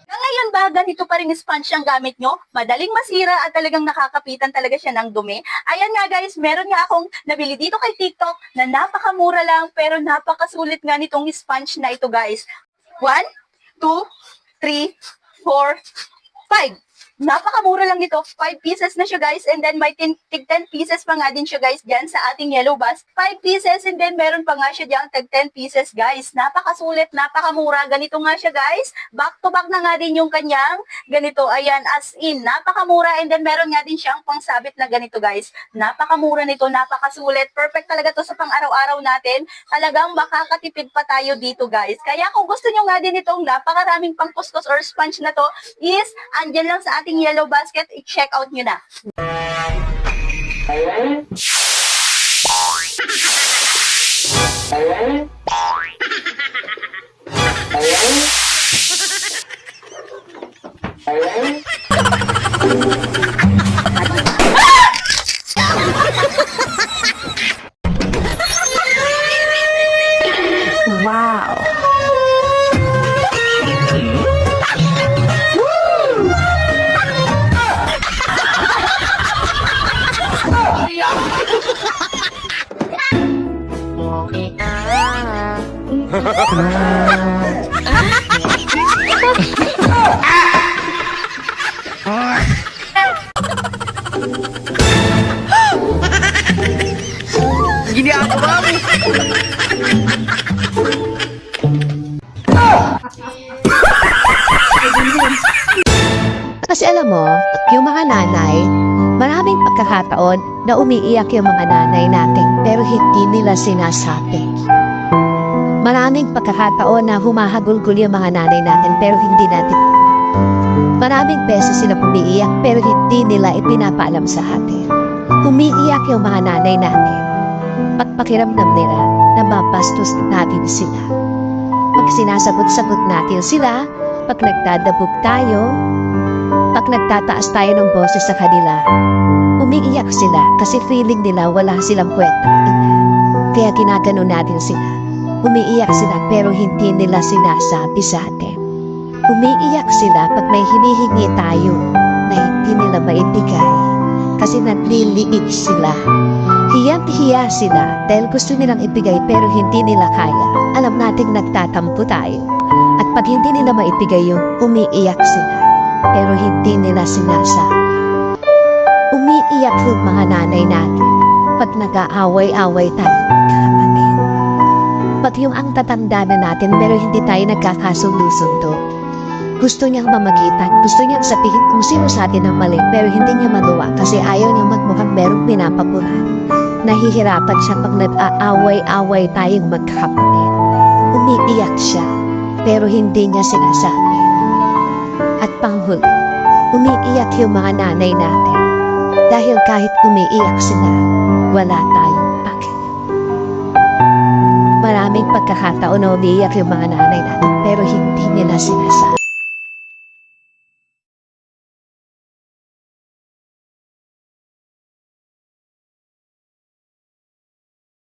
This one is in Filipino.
Ngayon ba, ganito pa rin sponge ang gamit nyo? Madaling masira at talagang nakakapitan talaga siya ng dumi. Ayan nga guys, meron nga akong nabili dito kay TikTok na napakamura lang pero napakasulit nga nitong sponge na ito guys. 1, 2, 3, 4, 5. Napakamura lang nito. 5 pieces na siya guys. And then may 10 pieces pa nga din siya guys dyan sa ating yellow bus. 5 pieces and then meron pa nga siya dyan tag 10 pieces guys. Napakasulit, napakamura. Ganito nga siya guys. Back to back na nga din yung kanyang ganito. Ayan, as in. Napakamura and then meron nga din siyang pangsabit na ganito guys. Napakamura nito, napakasulit. Perfect talaga to sa pang araw-araw natin. Talagang makakatipid pa tayo dito guys. Kaya kung gusto nyo nga din itong napakaraming pangkuskus or sponge na to is andyan lang sa ating yellow basket, i-check out nyo na. Wow. Ginagawa mo! Kasi alam mo, yung mga nanay, maraming pagkakataon na umiiyak yung mga nanay natin pero hindi nila sinasabi. Maraming pagkakataon na humahagulgul yung mga nanay natin pero hindi natin. Maraming beses sila umiiyak pero hindi nila ipinapaalam sa atin. Umiiyak yung mga nanay natin. Pagpakiramdam nila na mabastos natin sila. Pag sinasagot-sagot natin sila, pag nagdadabog tayo, pag nagtataas tayo ng boses sa kanila, umiiyak sila kasi feeling nila wala silang kwentang ina. Kaya ginagano natin sila. Umiiyak sila pero hindi nila sinasabi sa atin. Umiiyak sila pag may hinihingi tayo na hindi nila maibigay kasi nagliliit sila. Hiyang-hiya sila dahil gusto nilang ibigay pero hindi nila kaya. Alam nating nagtatampo tayo. At pag hindi nila maibigay yung umiiyak sila pero hindi nila sinasabi. Umiiyak yung mga nanay natin pag nag-aaway-aaway tayo kapatid. Pag yung ang tatanda na natin pero hindi tayo nagkakasundo-sundo. Gusto niyang mamagitan, gusto niyang sabihin kung sino sa atin ang mali pero hindi niya magawa kasi ayaw niyang magmukhang merong pinapapuran. Nahihirapan siya pag nag-aaway-aaway tayong magkakapatid. Umiiyak siya pero hindi niya sinasabi. At panghuli, umiiyak yung mga nanay natin dahil kahit umiiyak sila, wala tayong pake. Maraming pagkakataon na umiiyak yung mga nanay natin pero hindi nila sinasabi.